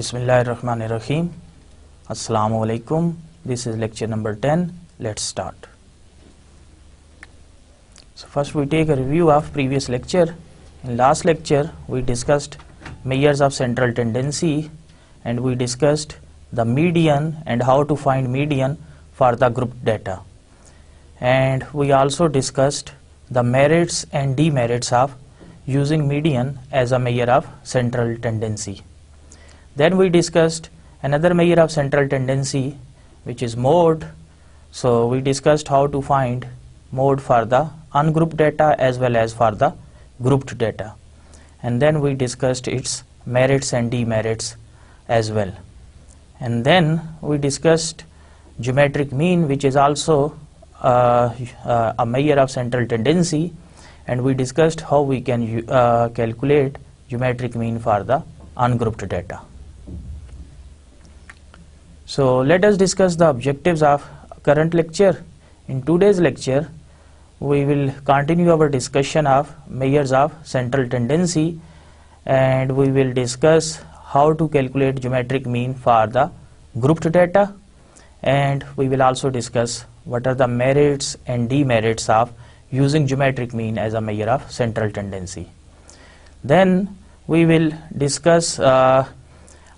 Bismillahirrahmanirrahim. Assalamu alaikum. This is lecture number 10. Let's start. So first we take a review of previous lecture. In last lecture we discussed measures of central tendency and we discussed the median and how to find median for the grouped data. And we also discussed the merits and demerits of using median as a measure of central tendency. Then we discussed another measure of central tendency, which is mode. So we discussed how to find mode for the ungrouped data as well as for the grouped data. And then we discussed its merits and demerits as well. And then we discussed geometric mean, which is also a measure of central tendency, and we discussed how we can calculate geometric mean for the ungrouped data. So let us discuss the objectives of current lecture. In today's lecture we will continue our discussion of measures of central tendency, and we will discuss how to calculate geometric mean for the grouped data, and we will also discuss what are the merits and demerits of using geometric mean as a measure of central tendency. Then we will discuss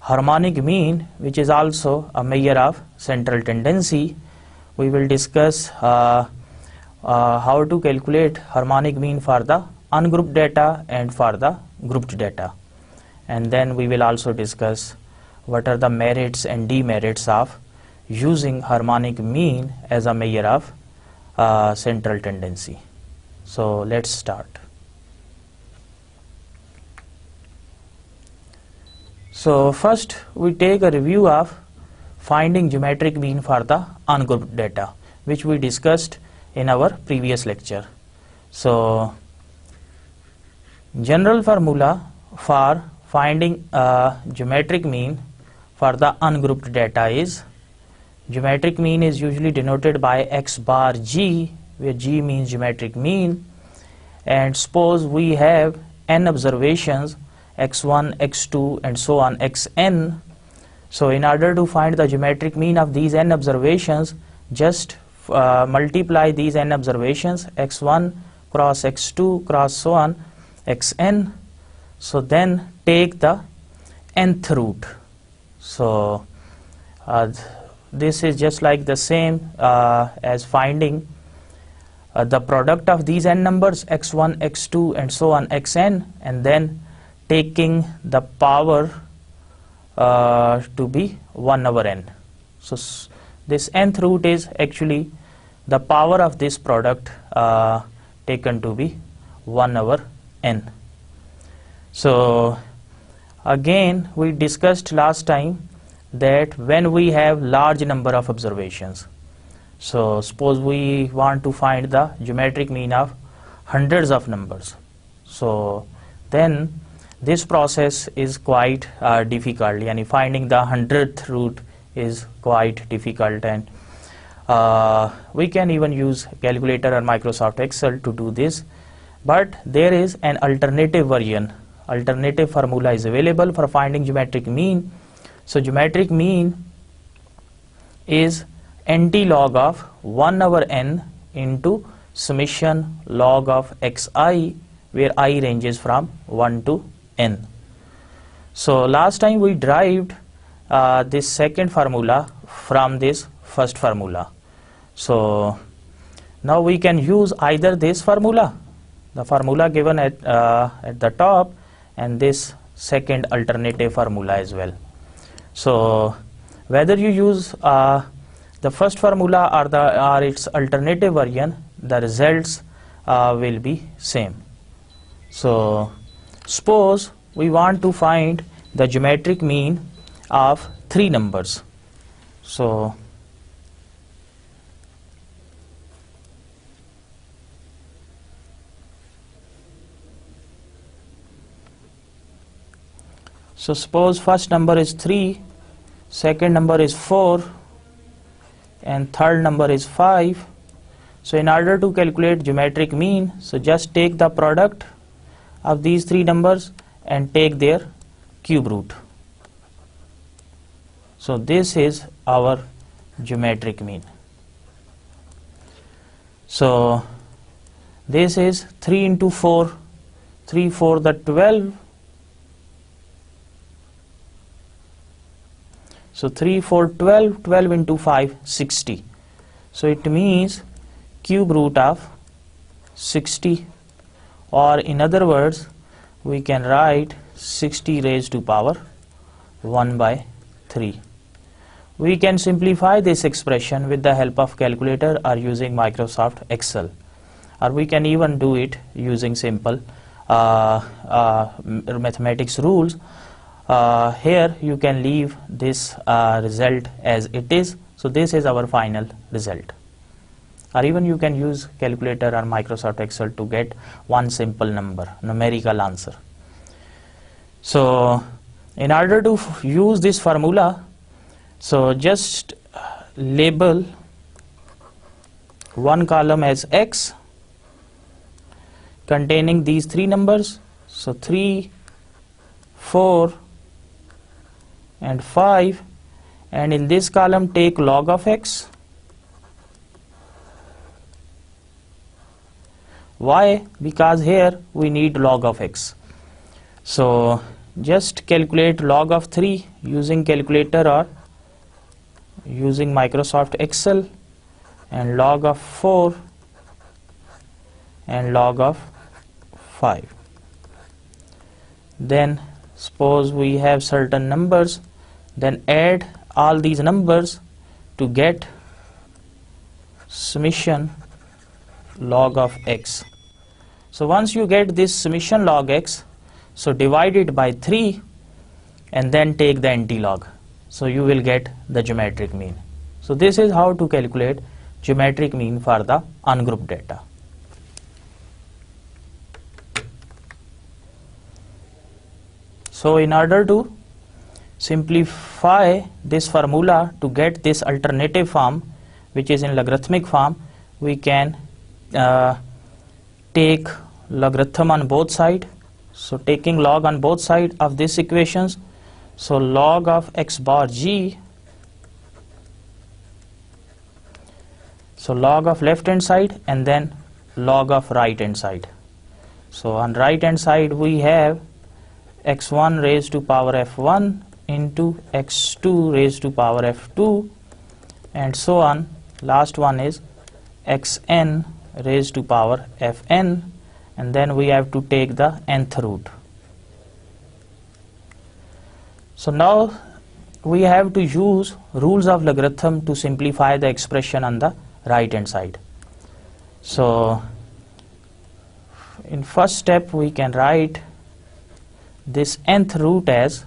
harmonic mean, which is also a measure of central tendency. We will discuss how to calculate harmonic mean for the ungrouped data and for the grouped data. And then we will also discuss what are the merits and demerits of using harmonic mean as a measure of central tendency. So let's start. So first we take a review of finding geometric mean for the ungrouped data, which we discussed in our previous lecture. So general formula for finding geometric mean for the ungrouped data is, geometric mean is usually denoted by x bar g, where g means geometric mean, and suppose we have n observations x1, x2 and so on xn. So in order to find the geometric mean of these n observations, just multiply these n observations x1 cross x2 cross so on xn. So then take the nth root. So this is just like the same as finding the product of these n numbers x1, x2 and so on xn, and then taking the power to be 1 over n. So this nth root is actually the power of this product taken to be 1 over n. So again we discussed last time that when we have large number of observations, so suppose we want to find the geometric mean of hundreds of numbers, so then this process is quite difficult, and finding the 100th root is quite difficult, and we can even use calculator or Microsoft Excel to do this. But there is an alternative version, alternative formula is available for finding geometric mean. So geometric mean is nt log of 1 over n into summation log of xi, where I ranges from 1 to n. So last time we derived this second formula from this first formula. So now we can use either this formula, the formula given at the top, and this second alternative formula as well. So whether you use the first formula or its alternative version, the results will be same. So suppose we want to find the geometric mean of 3 numbers. So suppose first number is 3, second number is 4 and third number is 5. So in order to calculate geometric mean, so just take the product of these 3 numbers and take their cube root. So this is our geometric mean. So this is 3 into 4, 3 4 the 12. So 3 4 12, 12 into 5 60. So it means cube root of 60, or in other words we can write 60 raised to power 1 by 3. We can simplify this expression with the help of calculator or using Microsoft Excel, or we can even do it using simple mathematics rules. Here you can leave this result as it is. So this is our final result, or even you can use calculator or Microsoft Excel to get one simple number, numerical answer. So in order to use this formula, so just label one column as X containing these three numbers, so 3, 4 and 5, and in this column take log of X. Why? Because here we need log of X. So just calculate log of 3 using calculator or using Microsoft Excel, and log of 4 and log of 5. Then suppose we have certain numbers, then add all these numbers to get summation log of X. So once you get this summation log X, so divide it by 3 and then take the anti-log. So you will get the geometric mean. So this is how to calculate geometric mean for the ungrouped data. So in order to simplify this formula to get this alternative form, which is in logarithmic form, we can take logarithm on both sides. So taking log on both sides of these equations, so log of x bar g, so log of left hand side and then log of right hand side. So on right hand side we have x1 raised to power f1 into x2 raised to power f2 and so on. Last one is xn raised to power fn, and then we have to take the nth root. So now we have to use rules of logarithm to simplify the expression on the right hand side. So in first step we can write this nth root as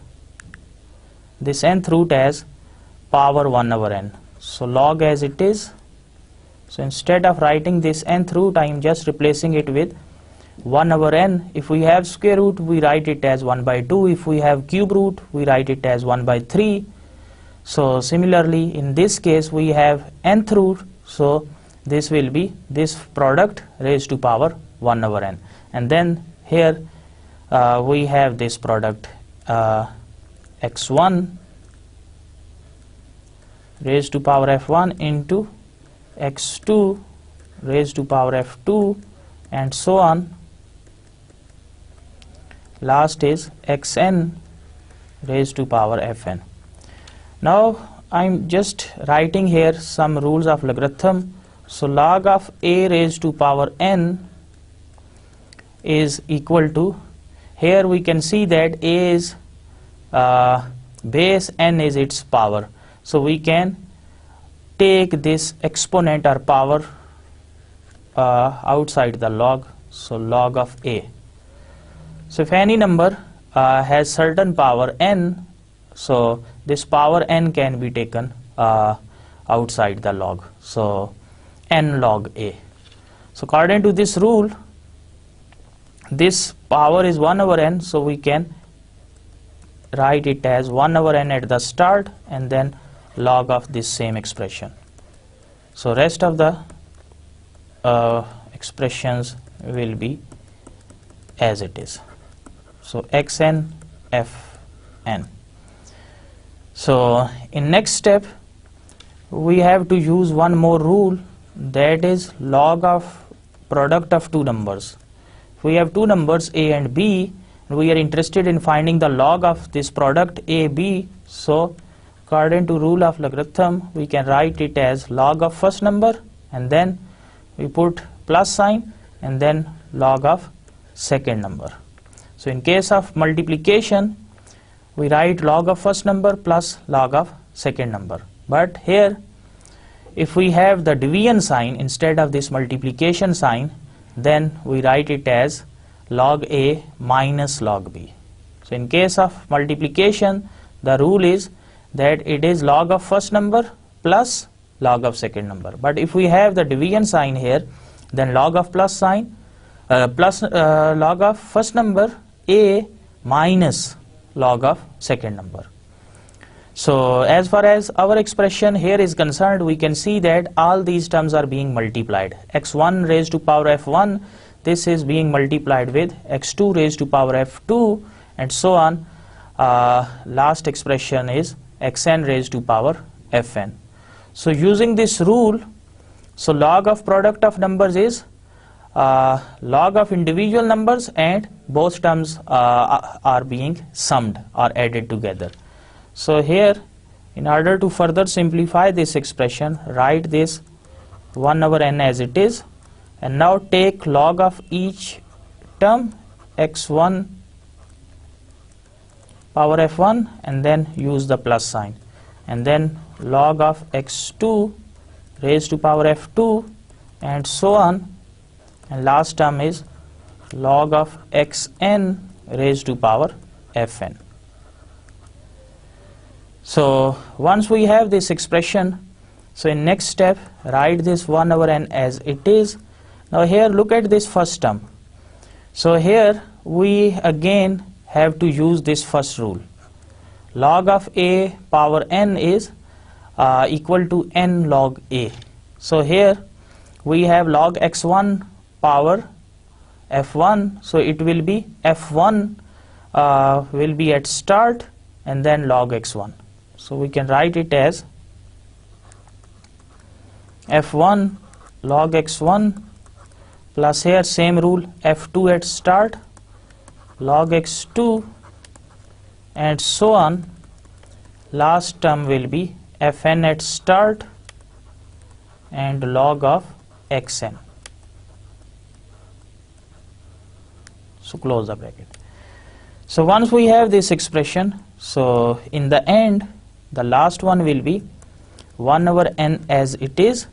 power 1 over n. So log as it is. So instead of writing this nth root, I am just replacing it with 1 over n. If we have square root, we write it as 1 by 2. If we have cube root, we write it as 1 by 3. So similarly, in this case, we have nth root. So this will be this product raised to power 1 over n. And then here we have this product x1 raised to power f1 into x2 raised to power f2 and so on. Last is xn raised to power fn. Now I'm just writing here some rules of logarithm. So log of a raised to power n is equal to, here we can see that a is base, n is its power. So we can take this exponent or power outside the log. So log of a. So if any number has certain power n, so this power n can be taken outside the log. So n log a. So according to this rule, this power is 1 over n, so we can write it as 1 over n at the start and then log of this same expression. So rest of the expressions will be as it is. So xn fn. So in next step we have to use one more rule, that is log of product of two numbers. If we have two numbers a and b, we are interested in finding the log of this product a b, so according to rule of logarithm we can write it as log of first number and then we put plus sign and then log of second number. So in case of multiplication we write log of first number plus log of second number, but here if we have the division sign instead of this multiplication sign, then we write it as log a minus log b. So in case of multiplication the rule is that it is log of first number plus log of second number, but if we have the division sign here, then log of plus sign plus log of first number a minus log of second number. So as far as our expression here is concerned, we can see that all these terms are being multiplied. x1 raised to power f1, this is being multiplied with x2 raised to power f2 and so on. Last expression is xn raised to power fn. So using this rule, so log of product of numbers is log of individual numbers and both terms are being summed or added together. So here, in order to further simplify this expression, write this 1 over n as it is and now take log of each term x1 power f1 and then use the plus sign, and then log of x2 raised to power f2 and so on, and last term is log of xn raised to power fn. So once we have this expression, so in next step write this 1 over n as it is. Now here look at this first term. So here we again have to use this first rule. Log of a power n is equal to n log a. So here we have log x1 power f1, so it will be f1 will be at start and then log x1. So we can write it as f1 log x1 plus here same rule f2 at start log x2 and so on. Last term will be fn at start and log of xn. So close the bracket. So once we have this expression, so in the end the last one will be 1 over n as it is.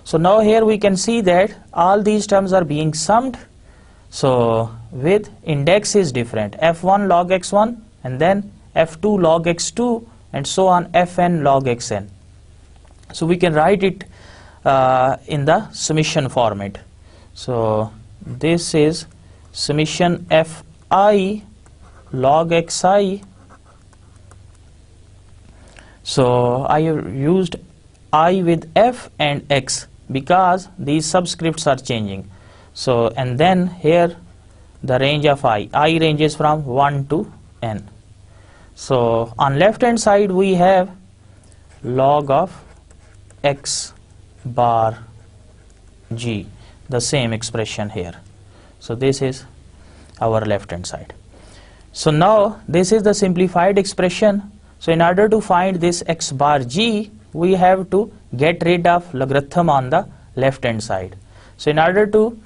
So now here we can see that all these terms are being summed, so with index is different, f1 log x1 and then f2 log x2 and so on, fn log xn. So we can write it in the summation format. So this is summation fi log xi. So I have used I with f and x because these subscripts are changing. So and then here the range of I ranges from 1 to n. So on left hand side we have log of x bar g, the same expression here. So this is our left hand side. So now this is the simplified expression. So in order to find this x bar g, we have to get rid of logarithm on the left hand side. So in order to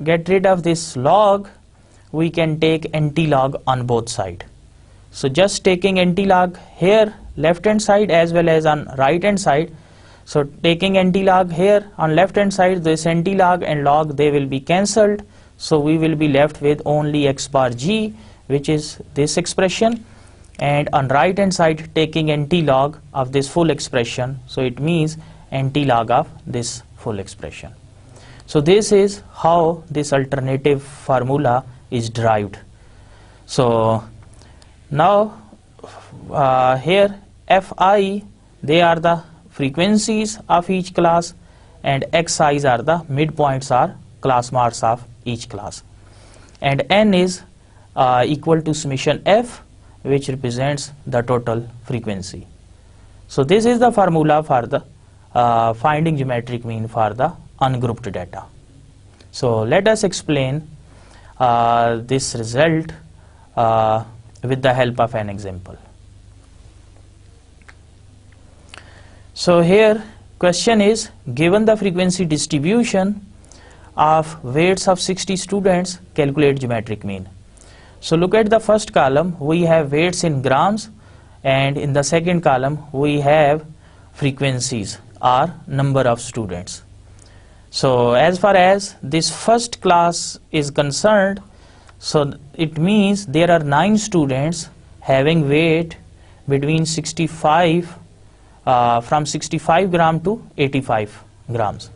get rid of this log, we can take anti-log on both sides. So just taking anti-log here left hand side as well as on right hand side. So taking anti-log here on left hand side, this anti-log and log they will be cancelled. So we will be left with only x bar g, which is this expression, and on right hand side taking anti-log of this full expression, so it means anti-log of this full expression. So this is how this alternative formula is derived. So now here fi, they are the frequencies of each class and xi's are the midpoints or class marks of each class, and n is equal to summation f, which represents the total frequency. So this is the formula for the finding geometric mean for the ungrouped data. So let us explain this result with the help of an example. So here question is, given the frequency distribution of weights of 60 students, calculate geometric mean. So look at the first column, we have weights in grams, and in the second column we have frequencies or number of students. So as far as this first class is concerned, so it means there are 9 students having weight between 65 from 65 gram to 85 grams.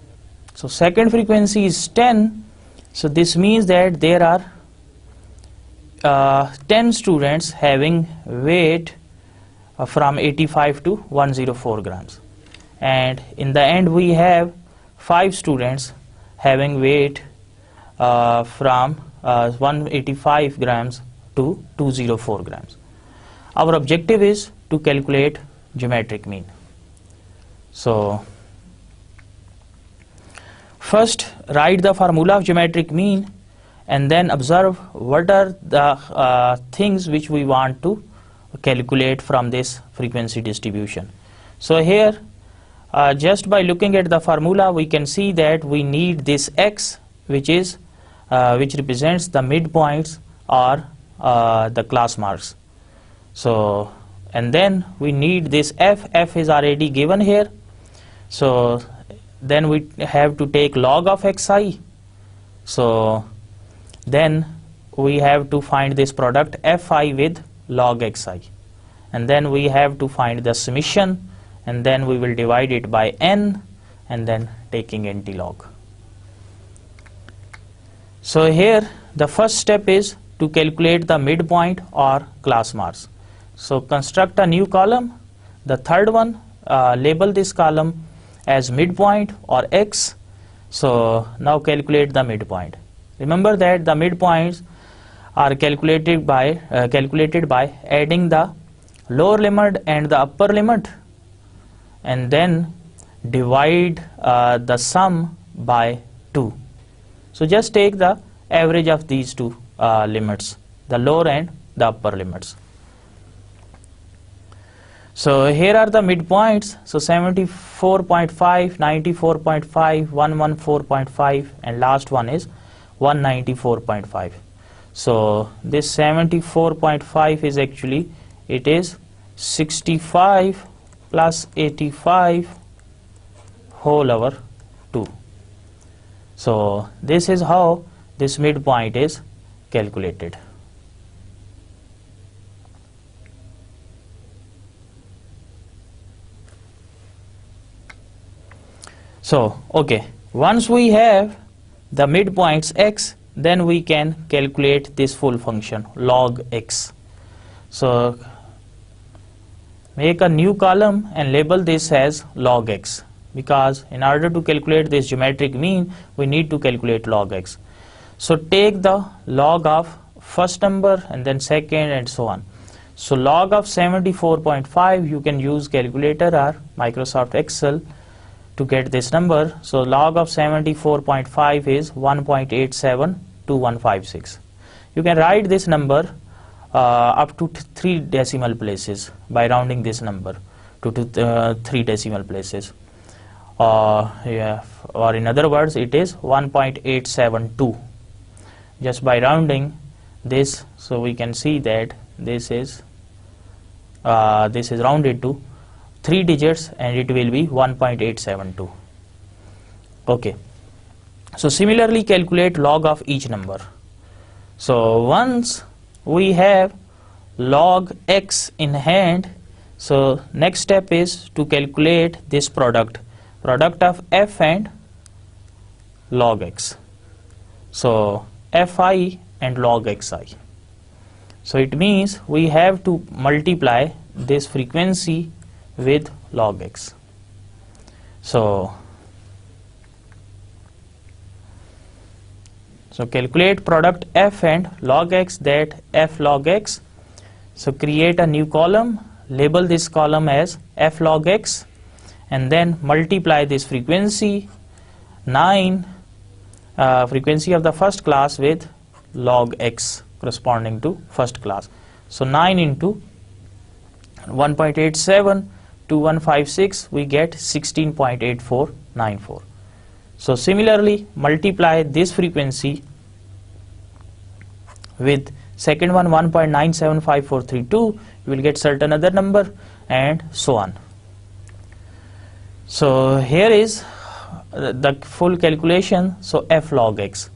So second frequency is 10, so this means that there are 10 students having weight from 85 to 104 grams, and in the end we have 5 students having weight from 185 grams to 204 grams. Our objective is to calculate geometric mean. So first write the formula of geometric mean and then observe what are the things which we want to calculate from this frequency distribution. So here just by looking at the formula we can see that we need this x, which represents the midpoints or the class marks. So and then we need this f is already given here, so then we have to take log of xi. So then we have to find this product fi with log xi, and then we have to find the summation, and then we will divide it by n and then taking anti-log. So here the first step is to calculate the midpoint or class marks. So construct a new column, the third one, label this column as midpoint or x. So now calculate the midpoint. Remember that the midpoints are calculated by adding the lower limit and the upper limit, and then divide the sum by 2. So just take the average of these two limits, the lower and the upper limits. So here are the midpoints. So 74.5, 94.5, 114.5, and last one is 194.5. So this 74.5 is actually, it is 65 plus 85 whole over 2. So this is how this midpoint is calculated. So okay, once we have the midpoints x, then we can calculate this full function log x. So make a new column and label this as log x, because in order to calculate this geometric mean we need to calculate log x. So take the log of first number and then second and so on. So log of 74.5, you can use calculator or Microsoft Excel to get this number. So log of 74.5 is 1.872156. You can write this number up to 3 decimal places by rounding this number to 3 decimal places. Or in other words, it is 1.872. Just by rounding this, so we can see that this is rounded to 3 digits and it will be 1.872. Okay. So similarly calculate log of each number. So once we have log x in hand, so next step is to calculate this product of f and log x. So fi and log xi. So it means we have to multiply this frequency with log x. So calculate product f and log x, that f log x. So create a new column, label this column as f log x, and then multiply this frequency 9 frequency of the first class with log x corresponding to first class. So 9 into 1.87 to 156, we get 16.8494. So similarly, multiply this frequency with second one 1.975432, you will get certain other number, and so on. So here is the full calculation. So f log x.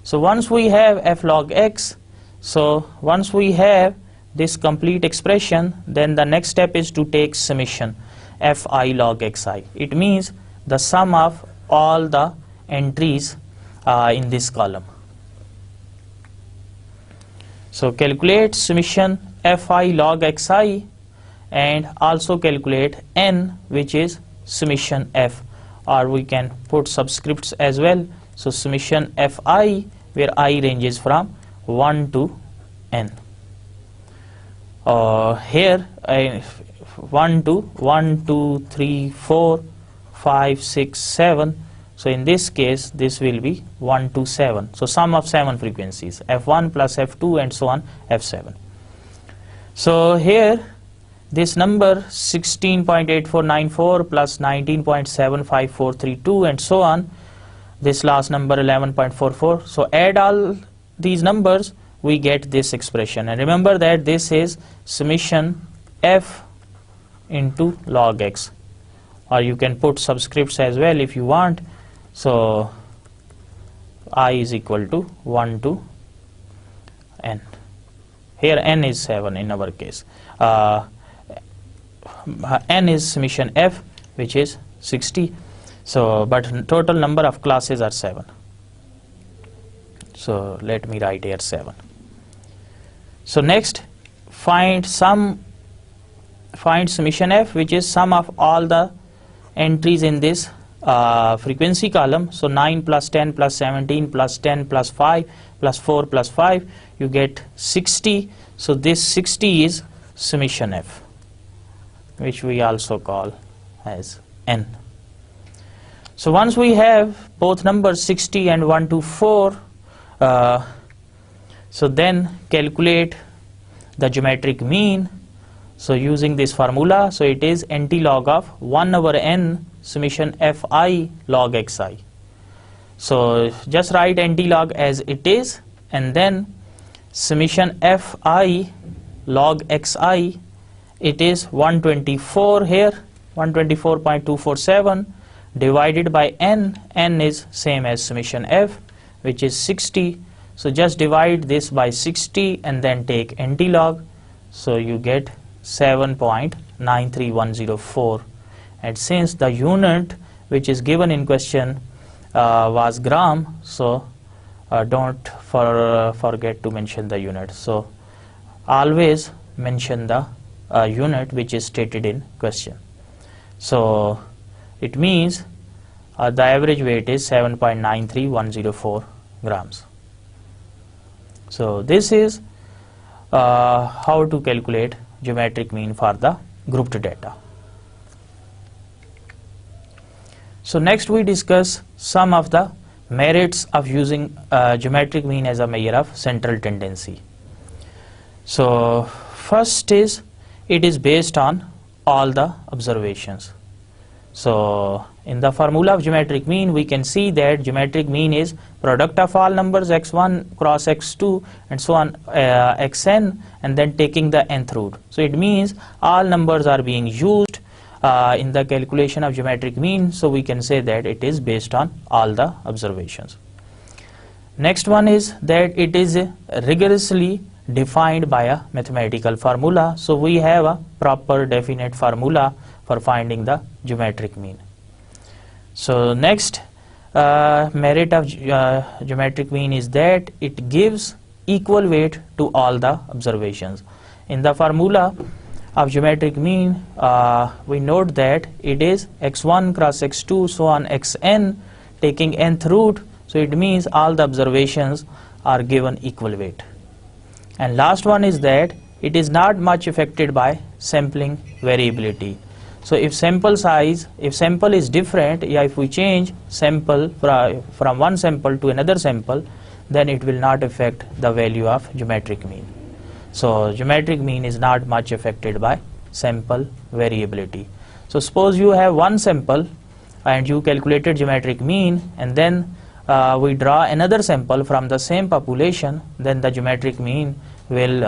So once we have f log x, so once we have this complete expression, then the next step is to take summation fi log xi. It means the sum of all the entries in this column. So calculate summation fi log xi, and also calculate n, which is summation f, or we can put subscripts as well. So summation fi, where I ranges from 1 to n. Here 1 to 1, 2, 3, 4, 5, 6, 7. So in this case, this will be 1 to 7. So sum of 7 frequencies, f1 plus f2 and so on, f7. So here this number 16.8494 plus 19.75432 and so on, this last number 11.44. So add all these numbers, we get this expression. And remember that this is summation f into log x, or you can put subscripts as well if you want. So I is equal to 1 to n. Here n is 7 in our case. N is summation f, which is 60. So but total number of classes are 7. So let me write here 7. So next, find summation f, which is sum of all the entries in this frequency column. So 9 plus 10 plus 17 plus 10 plus 5 plus 4 plus 5, you get 60. So this 60 is summation f, which we also call as n. So once we have both numbers 60 and 124, so then calculate the geometric mean. So using this formula, so it is nt log of 1 over n summation fi log xi. So just write nt log as it is, and then summation fi log xi, it is 124 here, 124.247 divided by n. N is same as summation f, which is 60. So just divide this by 60 and then take nt log. So you get 7.93104. And since the unit which is given in question was gram, so don't forget to mention the unit. So always mention the unit which is stated in question. So it means the average weight is 7.93104 grams. So this is how to calculate geometric mean for the grouped data. So next we discuss some of the merits of using geometric mean as a measure of central tendency. So first is, it is based on all the observations. So in the formula of geometric mean, we can see that geometric mean is product of all numbers x1 cross x2 and so on xn, and then taking the nth root. So it means all numbers are being used in the calculation of geometric mean. So we can say that it is based on all the observations. Next one is that it is rigorously defined by a mathematical formula. So we have a proper definite formula for finding the geometric mean. So next merit of geometric mean is that it gives equal weight to all the observations. In the formula of geometric mean, we note that it is x1 cross x2 so on xn, taking nth root. So it means all the observations are given equal weight. And last one is that it is not much affected by sampling variability. So if sample size, if sample is different, if we change sample from one sample to another sample, then it will not affect the value of geometric mean. So geometric mean is not much affected by sample variability. So suppose you have one sample and you calculated geometric mean, and then we draw another sample from the same population, then the geometric mean will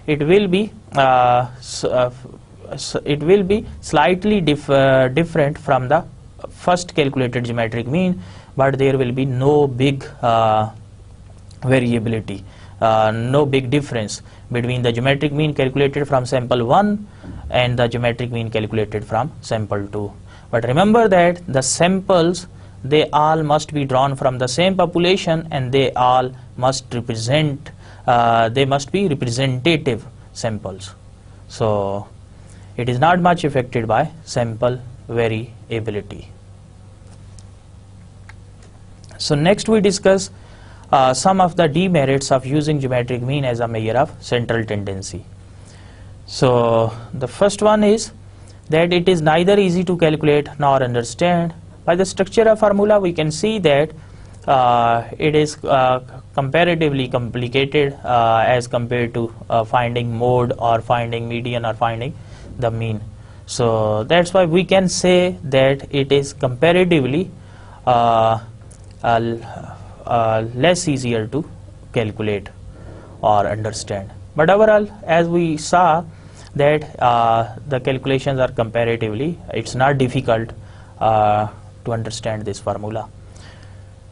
it will be slightly different from the first calculated geometric mean, but there will be no big variability, no big difference between the geometric mean calculated from sample 1 and the geometric mean calculated from sample 2. But remember that the samples, they all must be drawn from the same population, and they all must represent, they must be representative samples. So it is not much affected by sample variability. So next we discuss some of the demerits of using geometric mean as a measure of central tendency. So the first one is that it is neither easy to calculate nor understand. By the structure of formula we can see that it is comparatively complicated as compared to finding mode or finding median or finding the mean. So that's why we can say that it is comparatively less easier to calculate or understand. But overall, as we saw that the calculations are comparatively, it's not difficult to understand this formula.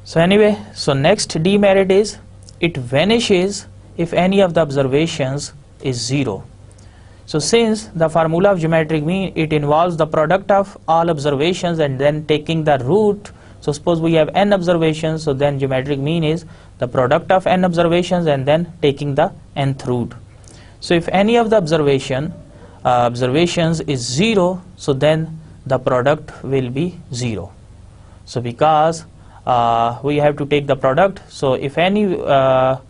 So anyway, so next demerit is it vanishes if any of the observations is 0. So since the formula of geometric mean, it involves the product of all observations and then taking the root. So suppose we have n observations, so then geometric mean is the product of n observations and then taking the nth root. So if any of the observations is 0, so then the product will be 0. So because we have to take the product, so if any of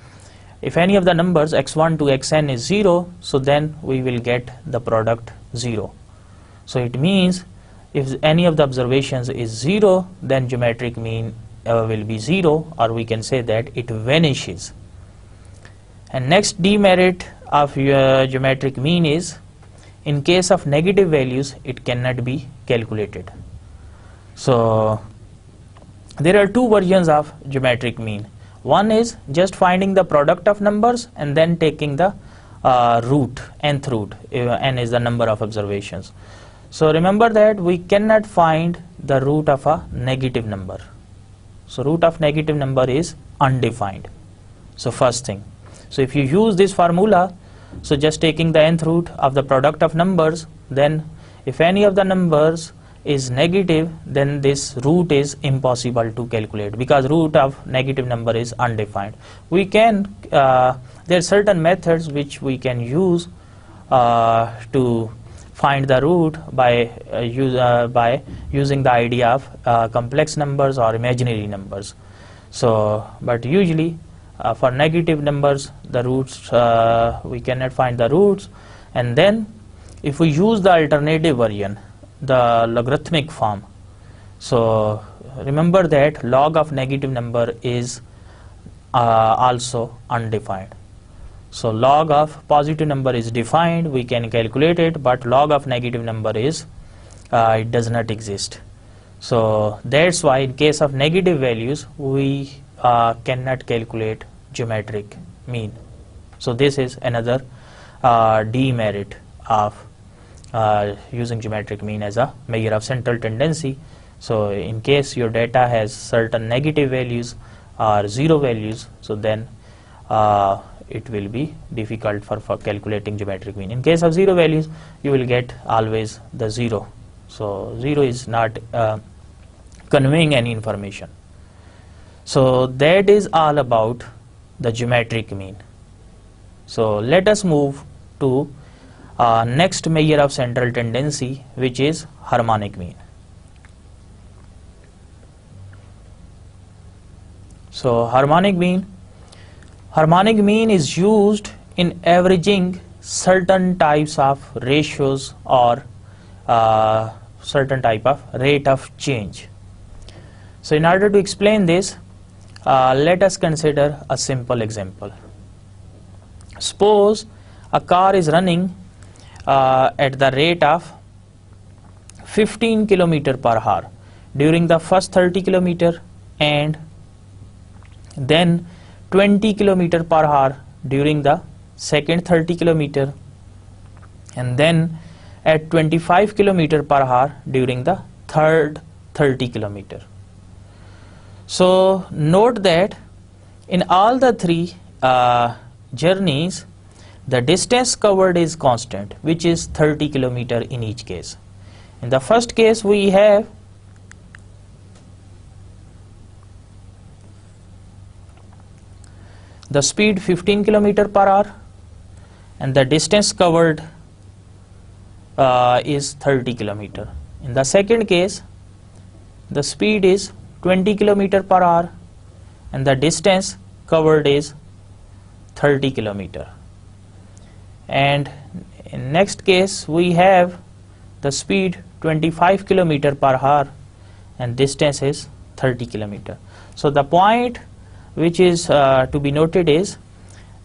the numbers x1 to xn is 0, so then we will get the product 0. So it means if any of the observations is 0, then geometric mean will be 0, or we can say that it vanishes. And next demerit of geometric mean is in case of negative values it cannot be calculated. So there are two versions of geometric mean. One is just finding the product of numbers and then taking the root, nth root, n is the number of observations. So remember that we cannot find the root of a negative number. So root of negative number is undefined. So first thing, so if you use this formula, so just taking the nth root of the product of numbers, then if any of the numbers is negative, then this root is impossible to calculate because root of negative number is undefined. We can there are certain methods which we can use to find the root by using the idea of complex numbers or imaginary numbers. So but usually for negative numbers the roots we cannot find the roots, and then if we use the alternative version, the logarithmic form, so remember that log of negative number is also undefined. So log of positive number is defined, we can calculate it, but log of negative number is it does not exist. So that's why in case of negative values we cannot calculate geometric mean. So this is another demerit of using geometric mean as a measure of central tendency. So in case your data has certain negative values or 0 values, so then it will be difficult for calculating geometric mean. In case of 0 values, you will get always the 0. So 0 is not conveying any information. So that is all about the geometric mean. So let us move to next measure of central tendency, which is harmonic mean. So harmonic mean is used in averaging certain types of ratios or certain type of rate of change. So in order to explain this, let us consider a simple example. Suppose a car is running at the rate of 15 km per hour during the first 30 km and then 20 km per hour during the second 30 km and then at 25 km per hour during the third 30 km. So note that in all the three journeys, the distance covered is constant, which is 30 km in each case. In the first case, we have the speed 15 km per hour and the distance covered is 30 km. In the second case, the speed is 20 km per hour and the distance covered is 30 km. And in next case, we have the speed 25 km per hour and distance is 30 km. So the point which is to be noted is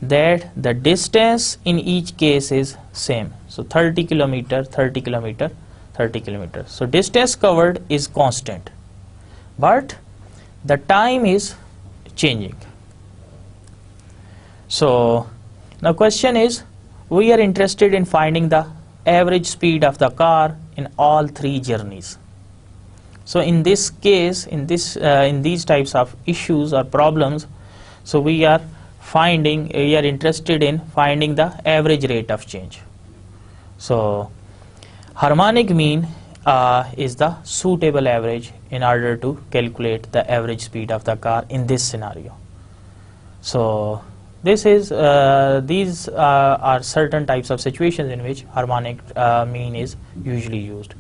that the distance in each case is same. So 30 km, 30 km, 30 km. So distance covered is constant, but the time is changing. So now question is, we are interested in finding the average speed of the car in all three journeys. So in this case, in these types of issues or problems, so we are interested in finding the average rate of change. So harmonic mean is the suitable average in order to calculate the average speed of the car in this scenario. So this is these are certain types of situations in which harmonic mean is usually used.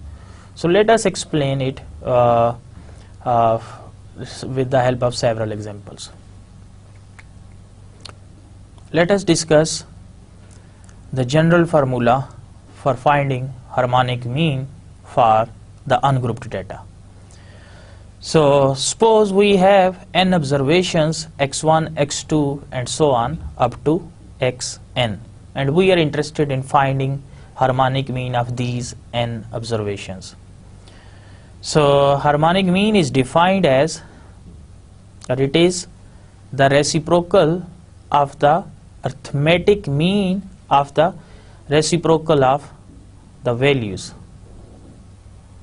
So let us explain it with the help of several examples. Let us discuss the general formula for finding harmonic mean for the ungrouped data. So suppose we have n observations, x1, x2 and so on up to xn, and we are interested in finding harmonic mean of these n observations. So harmonic mean is defined as, or it is the reciprocal of the arithmetic mean of the reciprocal of the values.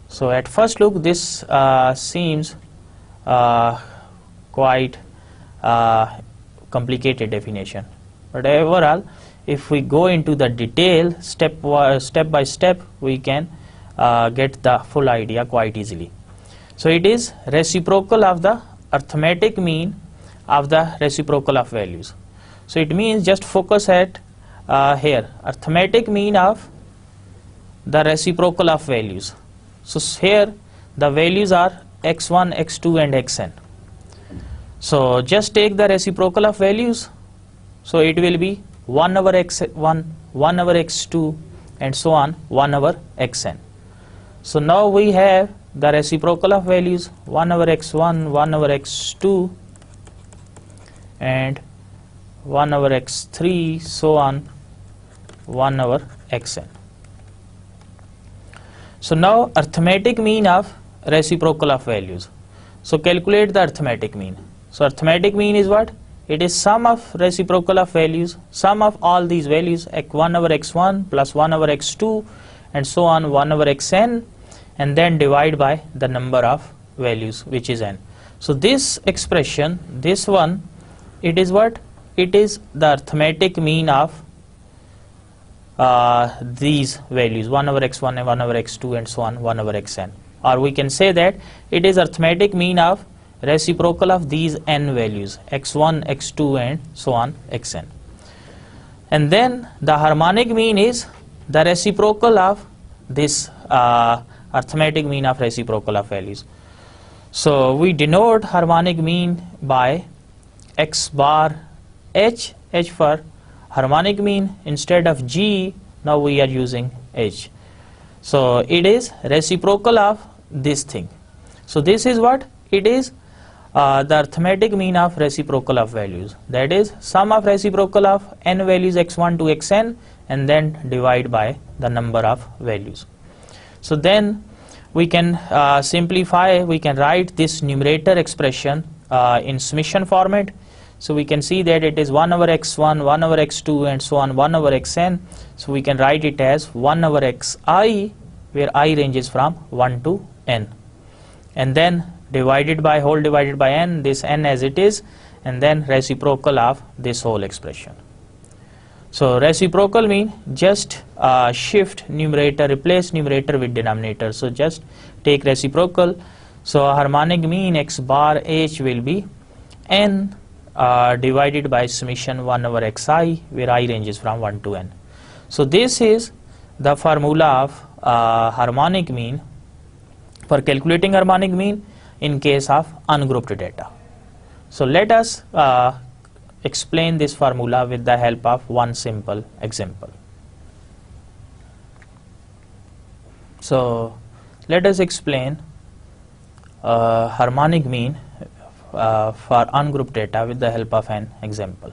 So at first look, this seems quite complicated definition, but overall, if we go into the detail step by step, we can get the full idea quite easily. So it is reciprocal of the arithmetic mean of the reciprocal of values. So it means, just focus at here, arithmetic mean of the reciprocal of values. So here the values are x1, x2 and xn. So just take the reciprocal of values. So it will be 1 over x1, 1 over x2 and so on, 1 over xn. So now we have the reciprocal of values 1 over x1, 1 over x2 and 1 over x3, so on, 1 over xn. So now arithmetic mean of reciprocal of values. So calculate the arithmetic mean. So arithmetic mean is what? It is sum of reciprocal of values, sum of all these values, 1 over x1 plus 1 over x2 and so on, 1 over xn, and then divide by the number of values, which is n. So this expression, this one, it is what? It is the arithmetic mean of these values, 1 over x1 and 1 over x2 and so on, 1 over xn. Or we can say that it is arithmetic mean of reciprocal of these n values, x1, x2 and so on, xn. And then the harmonic mean is the reciprocal of this arithmetic mean of reciprocal of values. So we denote harmonic mean by x bar h, h for harmonic mean, instead of G, now we are using H. So it is reciprocal of this thing. So this is what it is, the arithmetic mean of reciprocal of values. That is sum of reciprocal of n values x1 to xn and then divide by the number of values. So then we can simplify, we can write this numerator expression in summation format. So we can see that it is 1 over x1, 1 over x2 and so on 1 over xn. So we can write it as 1 over xi, where I ranges from 1 to n, and then divided by whole divided by n, this n as it is, and then reciprocal of this whole expression. So reciprocal mean just shift numerator, replace numerator with denominator. So just take reciprocal. So harmonic mean x bar h will be n divided by summation 1 over xi, where I ranges from 1 to n. So this is the formula of harmonic mean for calculating harmonic mean in case of ungrouped data. So let us explain this formula with the help of one simple example. So let us explain harmonic mean for ungrouped data with the help of an example.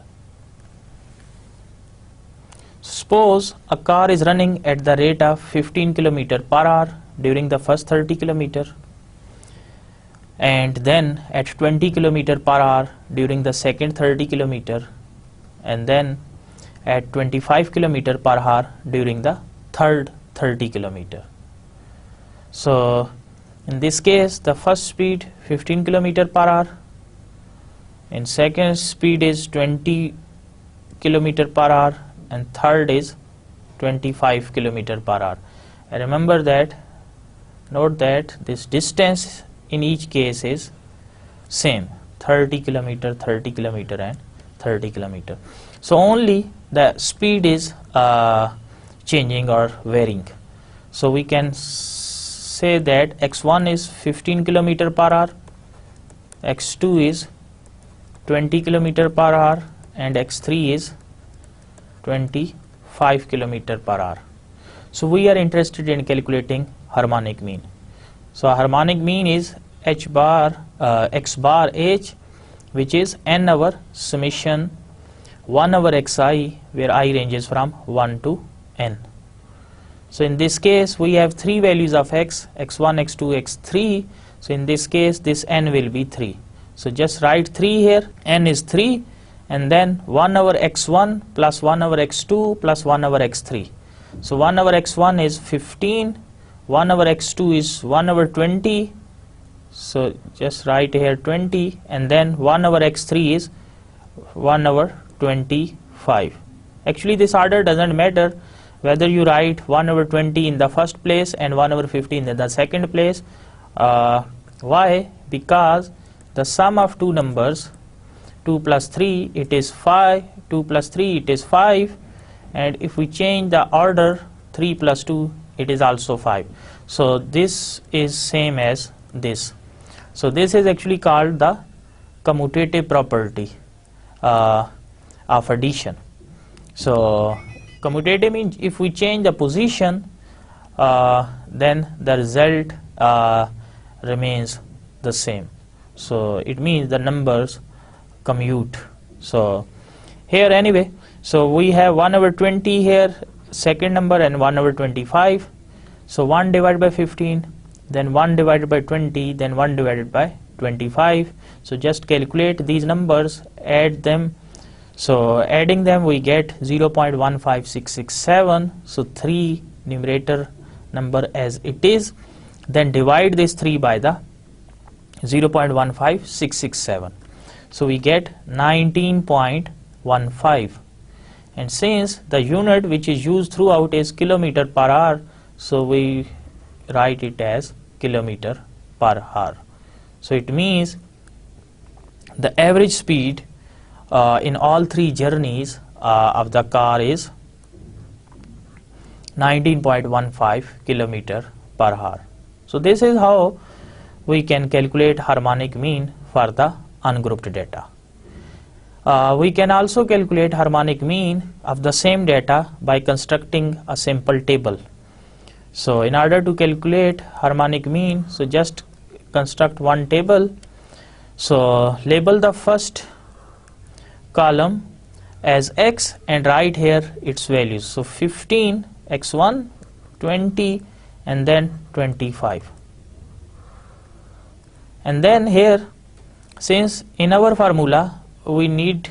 Suppose a car is running at the rate of 15 km per hour during the first 30 km, and then at 20 km per hour during the second 30 km, and then at 25 km per hour during the third 30 km. So in this case, the first speed 15 km per hour, and second speed is 20 km per hour, and third is 25 km per hour. And remember that, note that this distance in each case is same, 30 km, 30 km and 30 km. So only the speed is changing or varying. So we can say that x1 is 15 km per hour, x2 is 20 km per hour, and x3 is 25 km per hour. So we are interested in calculating harmonic mean. So harmonic mean is h bar x bar h, which is n over summation 1 over xi, where I ranges from 1 to n. So in this case we have three values of x, x1, x2, x3. So in this case this n will be 3. So just write 3 here, n is 3, and then 1 over x1 plus 1 over x2 plus 1 over x3. So 1 over x1 is 15, 1 over x2 is 1 over 20, so just write here 20, and then 1 over x3 is 1 over 25. Actually this order doesn't matter whether you write 1 over 20 in the first place and 1 over 15 in the second place. Why? Because the sum of two numbers, 2 plus 3, it is 5, 2 plus 3, it is 5, and if we change the order, 3 plus 2, it is also 5. So this is same as this. So this is actually called the commutative property of addition. So commutative means if we change the position, then the result remains the same. So it means the numbers commute. So here anyway, so we have 1 over 20 here, second number, and 1 over 25. So 1 divided by 15, then 1 divided by 20, then 1 divided by 25. So just calculate these numbers, add them. So adding them we get 0.15667. So 3 numerator number as it is, then divide this 3 by the 0.15667. So we get 19.15, and since the unit which is used throughout is kilometer per hour, so we write it as kilometer per hour. So it means the average speed in all three journeys of the car is 19.15 kilometer per hour. So this is how we can calculate harmonic mean for the ungrouped data. We can also calculate harmonic mean of the same data by constructing a simple table. So in order to calculate harmonic mean, so just construct one table. So label the first column as x and write here its values. So 15, x1, 20 and then 25. And then here, since in our formula we need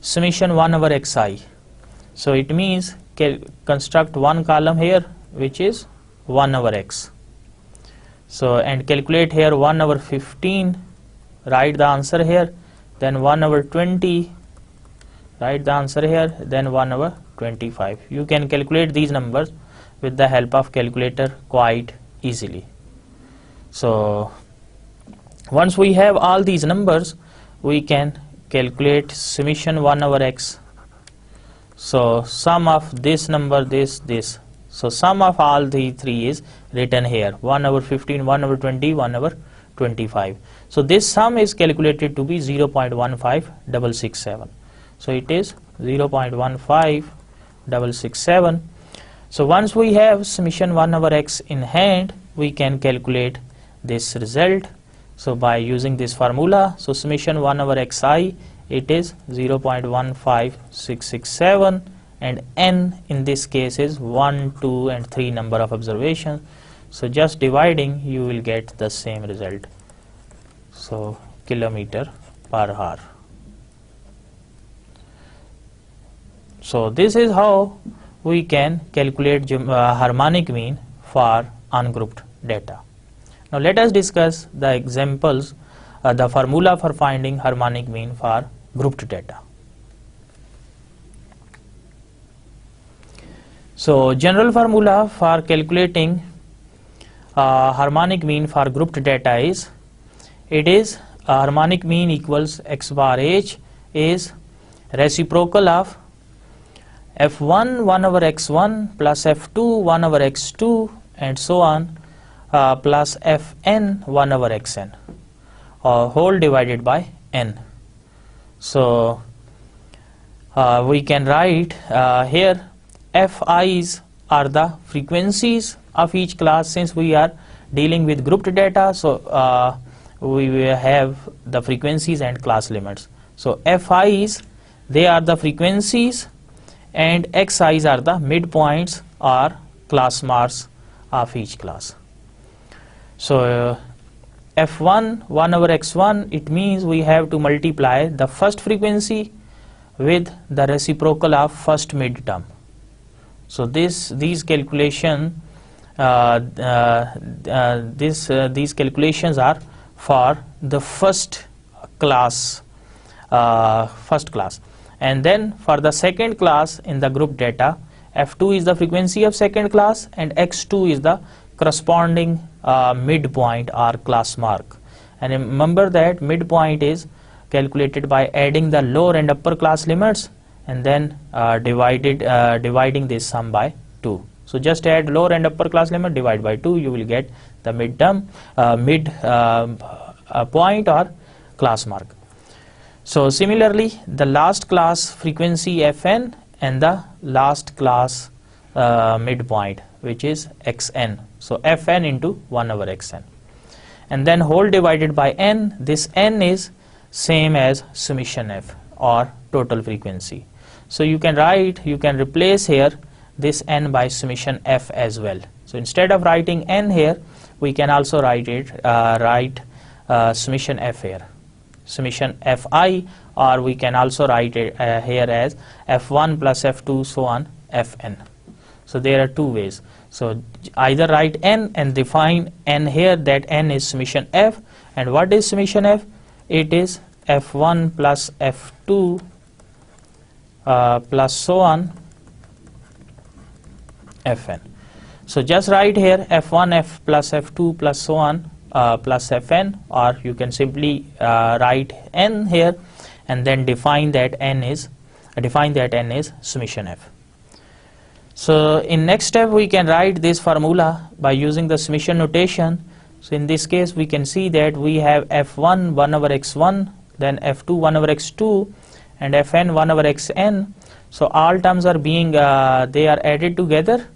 summation 1 over xi, so it means construct one column here which is 1 over x. So and calculate here 1 over 15, write the answer here, then 1 over 20, write the answer here, then 1 over 25. You can calculate these numbers with the help of calculator quite easily. So once we have all these numbers, we can calculate summation 1 over x. So sum of this number, this. So sum of all the three is written here, 1 over 15, 1 over 20, 1 over 25. So this sum is calculated to be 0.15667. So it is 0.15667. So once we have summation 1 over x in hand, we can calculate this result. So by using this formula, so summation 1 over xi, it is 0.15667, and n in this case is 1, 2 and 3 number of observations. So just dividing, you will get the same result. So kilometer per hour. So this is how we can calculate harmonic mean for ungrouped data. Now let us discuss the examples, the formula for finding harmonic mean for grouped data. So general formula for calculating harmonic mean for grouped data is, it is harmonic mean equals x bar h is reciprocal of f1 1 over x1 plus f2 1 over x2 and so on, plus fn 1 over xn, whole divided by n. So we can write here fi's are the frequencies of each class. Since we are dealing with grouped data, so we will have the frequencies and class limits. So fi's, they are the frequencies, and xi's are the midpoints or class marks of each class. So f1 1 over x1, it means we have to multiply the first frequency with the reciprocal of first midterm. So these calculations these calculations are for the first class, and then for the second class in the group data, f2 is the frequency of second class and x2 is the corresponding midpoint or class mark. And remember that midpoint is calculated by adding the lower and upper class limits and then dividing this sum by 2. So just add lower and upper class limit, divide by 2, you will get the midterm point or class mark. So similarly, the last class frequency fn and the last class midpoint, which is xn. So fn into 1 over xn, and then whole divided by n. This n is same as summation f or total frequency. So you can replace here this n by summation f as well. So instead of writing n here, we can also write summation f here, summation fi, or we can also write it here as f1 plus f2 so on fn. So there are two ways. So either write n and define n here, that n is summation f, and what is summation f? It is f1 plus f2 plus so on fn. So just write here f1 f plus f2 plus so on plus fn, or you can simply write n here and then define that n is summation f. So in next step we can write this formula by using the summation notation. So in this case we can see that we have f1 1 over x1 then f2 1 over x2, and fn 1 over xn. So all terms are being they are added together,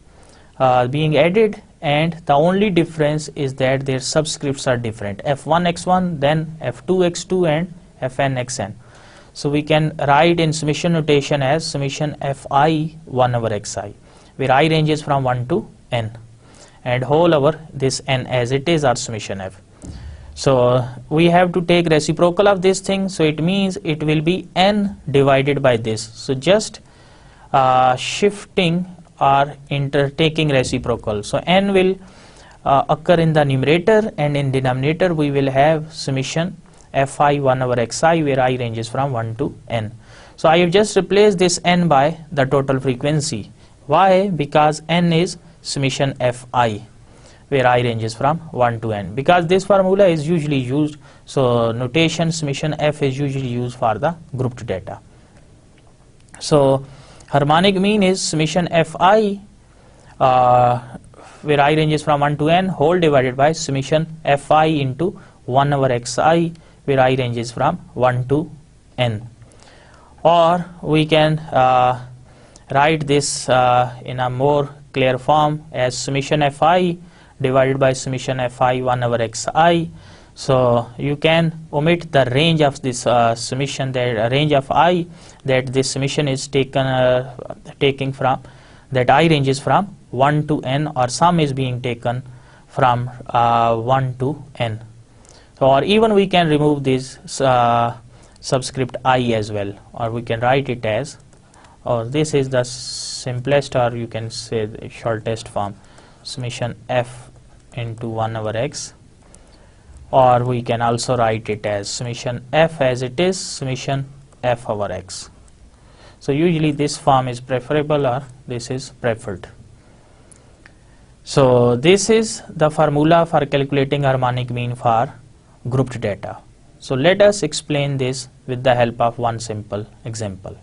being added, and the only difference is that their subscripts are different, f1 x1, then f2 x2, and fn xn. So we can write in summation notation as summation fi 1 over xi, where I ranges from 1 to n, and whole over this n as it is our summation f. So we have to take reciprocal of this thing, so it means it will be n divided by this. So just shifting or taking reciprocal. So n will occur in the numerator, and in denominator we will have summation fi 1 over xi, where I ranges from 1 to n. So I have just replaced this n by the total frequency. Why? Because n is summation fi, where I ranges from 1 to n, because this formula is usually used. So notation summation f is usually used for the grouped data. So harmonic mean is summation fi, where I ranges from 1 to n, whole divided by summation fi into 1 over xi, where I ranges from 1 to n. Or we can write this in a more clear form as summation fi divided by summation fi 1 over xi. So you can omit the range of this summation, that range of I, that this summation is taking from, that I ranges from 1 to n, or sum is being taken from 1 to n. So, or even we can remove this subscript I as well, or we can write it as, or this is the simplest, or you can say the shortest form, summation f into 1 over x, or we can also write it as summation f as it is, summation f over x. So usually this form is preferable, or this is preferred. So this is the formula for calculating harmonic mean for grouped data. So let us explain this with the help of one simple example.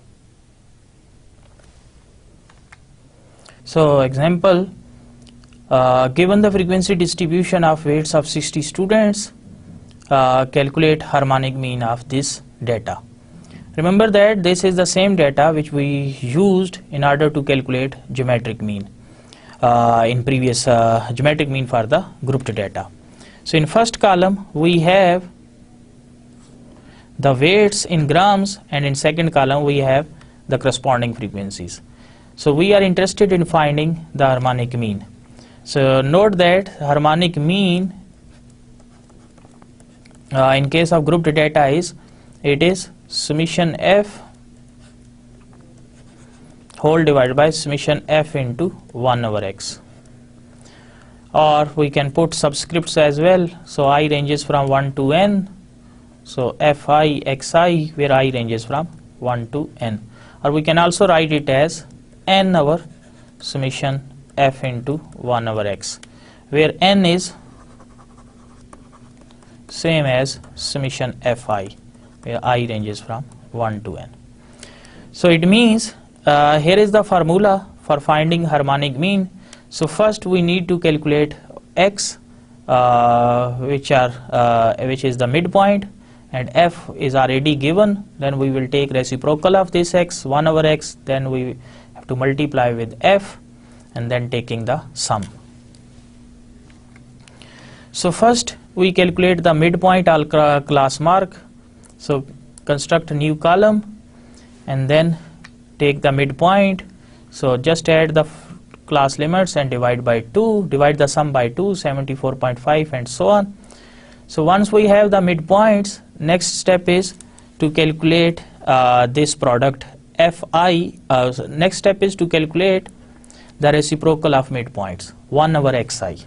So example, given the frequency distribution of weights of 60 students, calculate harmonic mean of this data. Remember that this is the same data which we used in order to calculate geometric mean in previous geometric mean for the grouped data. So in first column we have the weights in grams, and in second column we have the corresponding frequencies. So we are interested in finding the harmonic mean. So note that harmonic mean in case of grouped data is, it is summation f whole divided by summation f into 1 over x. Or we can put subscripts as well. So I ranges from 1 to n, so fi xi, where I ranges from 1 to n. Or we can also write it as n over summation f into 1 over x, where n is same as summation fi, where I ranges from 1 to n. So it means here is the formula for finding harmonic mean. So first we need to calculate x, which is the midpoint, and f is already given. Then we will take reciprocal of this x, 1 over x, then we have to multiply with f, and then taking the sum. So first we calculate the midpoint, all class mark. So construct a new column and then take the midpoint. So just add the class limits and divide by 2, divide the sum by 2, 74.5, and so on. So once we have the midpoints, next step is to calculate this product fi. Next step is to calculate the reciprocal of midpoints, 1 over xi.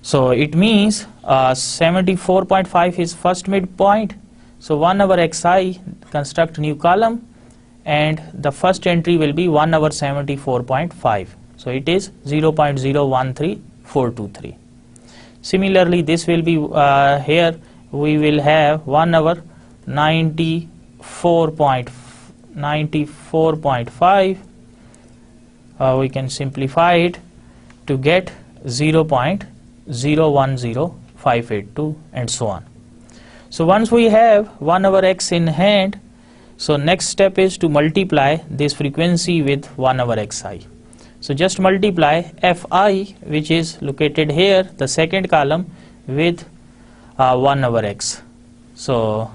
So it means 74.5 is first midpoint. So 1 over xi, construct new column, and the first entry will be 1 over 74.5. So it is 0.013423. Similarly, this will be here we will have 1 over 94.5. We can simplify it to get 0.010582, and so on. So once we have 1 over x in hand, so next step is to multiply this frequency with 1 over xi. So just multiply fi, which is located here, the second column, with 1 over x. So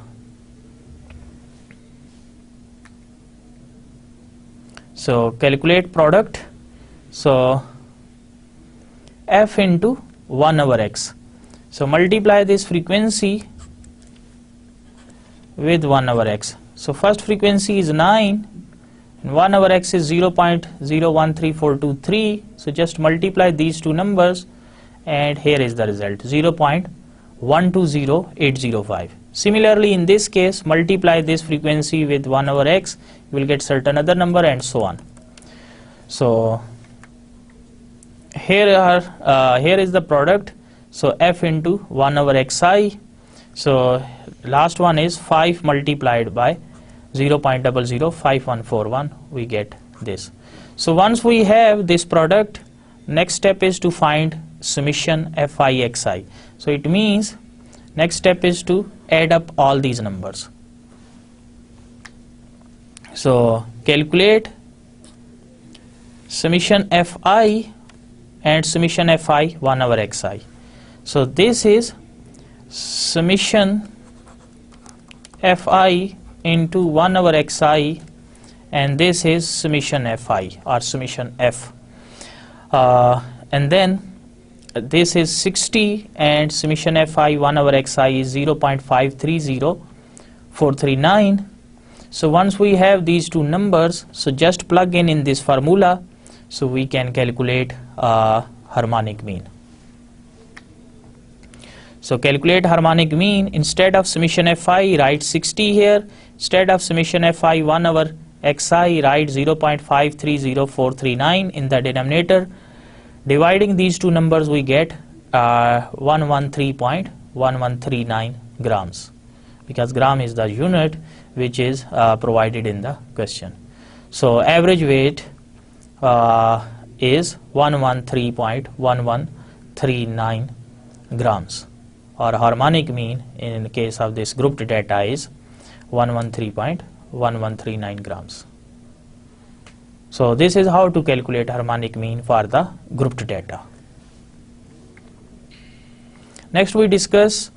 calculate product. So f into 1 over x. So multiply this frequency with 1 over x. So first frequency is 9 and 1 over x is 0.013423. So just multiply these two numbers and here is the result, 0.120805. Similarly, in this case, multiply this frequency with 1 over x, you will get certain other number and so on. So here is the product. So f into 1 over xi. So last one is 5 multiplied by 0.005141, we get this. So once we have this product, next step is to find summation fi xi. So it means next step is to add up all these numbers. So calculate summation fi and summation fi 1 over xi. So this is summation fi into 1 over xi and this is summation fi or summation f. And then this is 60 and summation fi 1 over xi is 0.530439. So once we have these two numbers, so just plug in this formula, so we can calculate harmonic mean. So calculate harmonic mean. Instead of summation fi, write 60 here. Instead of summation fi 1 over xi, write 0.530439 in the denominator. Dividing these two numbers, we get 113.1139 grams, because gram is the unit which is provided in the question. So average weight is 113.1139 grams, or harmonic mean in the case of this grouped data is 113.1139 grams. So this is how to calculate harmonic mean for the grouped data. Next we discuss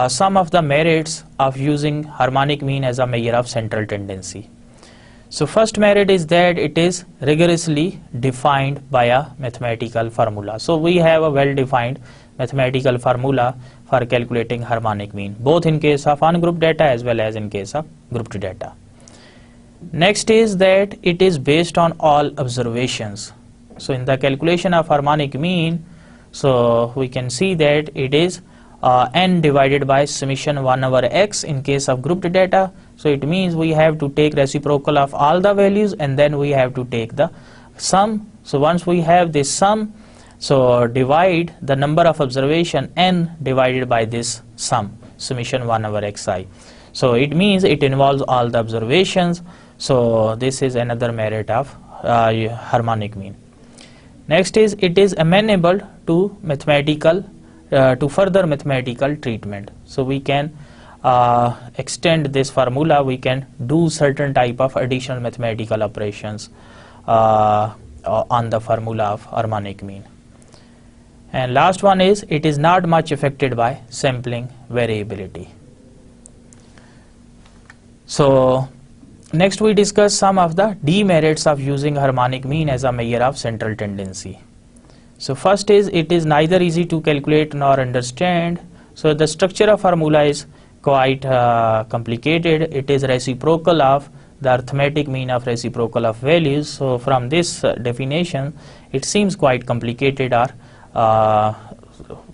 some of the merits of using harmonic mean as a measure of central tendency. So first merit is that it is rigorously defined by a mathematical formula. So we have a well-defined mathematical formula for calculating harmonic mean, both in case of ungrouped data as well as in case of grouped data. Next is that it is based on all observations. So in the calculation of harmonic mean, so we can see that it is n divided by summation 1 over x in case of grouped data. So it means we have to take reciprocal of all the values and then we have to take the sum. So once we have this sum, so divide the number of observation n divided by this sum, summation 1 over xi. So it means it involves all the observations. So this is another merit of harmonic mean. Next is it is amenable to mathematical to further mathematical treatment. So we can extend this formula, we can do certain type of additional mathematical operations on the formula of harmonic mean. And last one is it is not much affected by sampling variability. So next we discuss some of the demerits of using harmonic mean as a measure of central tendency. So first is it is neither easy to calculate nor understand. So the structure of formula is quite complicated. It is reciprocal of the arithmetic mean of reciprocal of values. So from this definition, it seems quite complicated or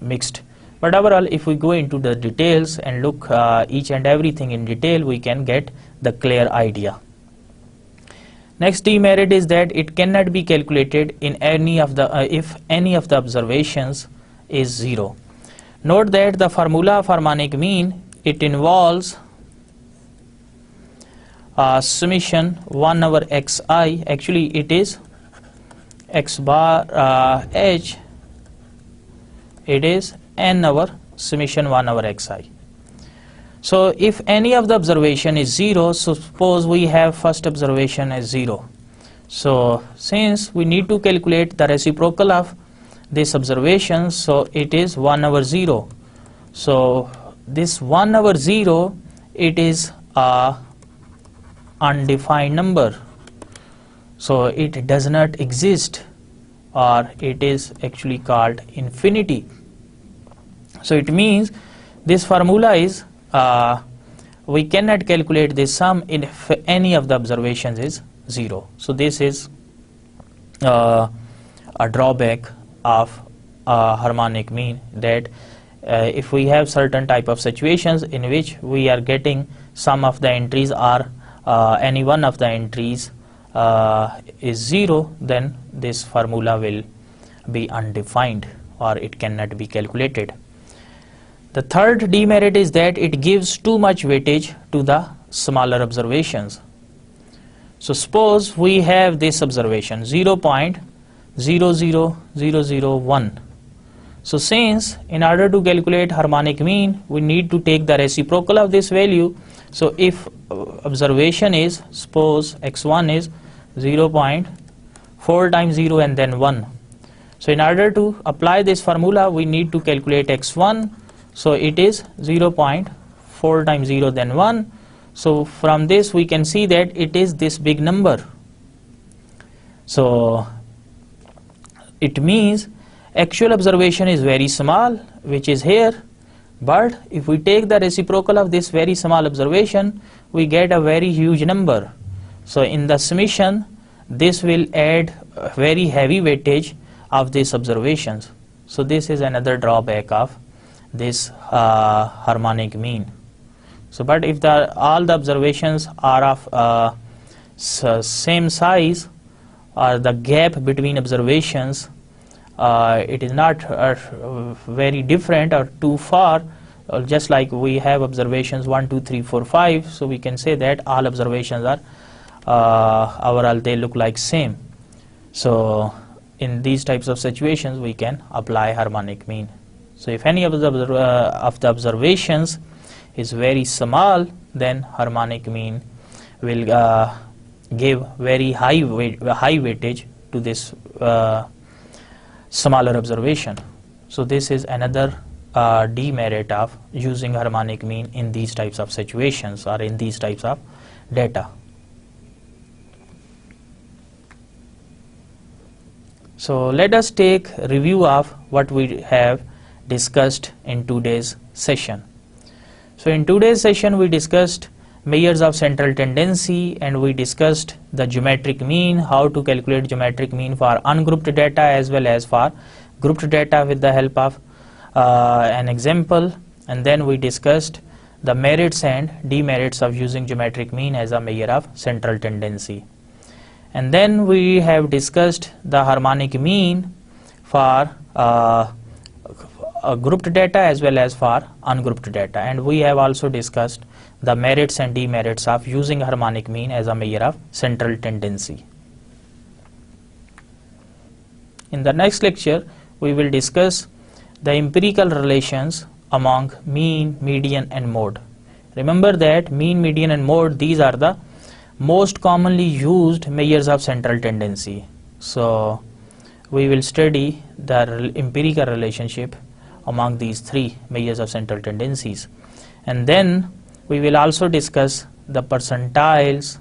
mixed. But overall, if we go into the details and look each and everything in detail, we can get the clear idea. Next demerit is that it cannot be calculated in any of the if any of the observations is 0. Note that the formula of harmonic mean, it involves summation 1 over xi. Actually it is x bar h, it is n over summation 1 over xi. So if any of the observation is 0, so suppose we have first observation as 0. So since we need to calculate the reciprocal of this observation, so it is 1 over 0. So this 1 over 0, it is a undefined number. So it does not exist, or it is actually called infinity. So it means this formula is we cannot calculate this sum if any of the observations is 0. So this is a drawback of harmonic mean, that if we have certain type of situations in which we are getting some of the entries or any one of the entries is 0, then this formula will be undefined, or it cannot be calculated. The third demerit is that it gives too much weightage to the smaller observations. So suppose we have this observation 0.00001. So since in order to calculate harmonic mean, we need to take the reciprocal of this value. So if observation is, suppose x1 is 0.4 times 0 and then 1. So in order to apply this formula, we need to calculate x1. So it is 0.4 times 0 then 1. So from this we can see that it is this big number. So it means actual observation is very small, which is here, but if we take the reciprocal of this very small observation, we get a very huge number. So in the summation, this will add very heavy weightage of these observations. So this is another drawback of this harmonic mean. So but if all the observations are of same size, or the gap between observations it is not very different or too far, just like we have observations 1, 2, 3, 4, 5, so we can say that all observations are overall they look like same. So in these types of situations we can apply harmonic mean. So if any of the observations is very small, then harmonic mean will give very high weightage to this smaller observation. So this is another demerit of using harmonic mean in these types of situations or in these types of data. So let us take review of what we have discussed in today's session. So in today's session we discussed measures of central tendency, and we discussed the geometric mean, how to calculate geometric mean for ungrouped data as well as for grouped data with the help of an example, and then we discussed the merits and demerits of using geometric mean as a measure of central tendency. And then we have discussed the harmonic mean for grouped data as well as for ungrouped data, and we have also discussed the merits and demerits of using harmonic mean as a measure of central tendency. In the next lecture we will discuss the empirical relations among mean, median and mode. Remember that mean, median and mode, these are the most commonly used measures of central tendency. So we will study the empirical relationship among these three measures of central tendencies, and then we will also discuss the percentiles,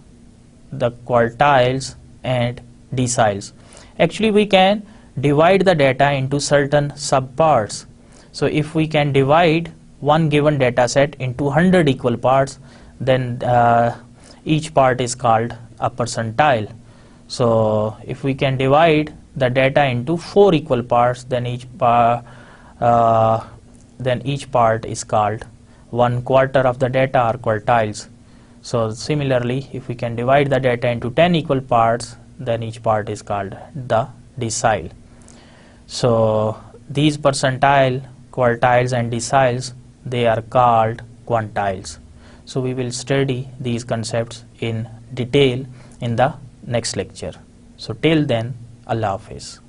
the quartiles and deciles. Actually we can divide the data into certain subparts. So if we can divide one given data set into 100 equal parts, then each part is called a percentile. So if we can divide the data into 4 equal parts, then each part is called 1/4 of the data or quartiles. So similarly, if we can divide the data into 10 equal parts, then each part is called the decile. So these percentile, quartiles and deciles, they are called quantiles. So we will study these concepts in detail in the next lecture. So till then, Allah Hafiz.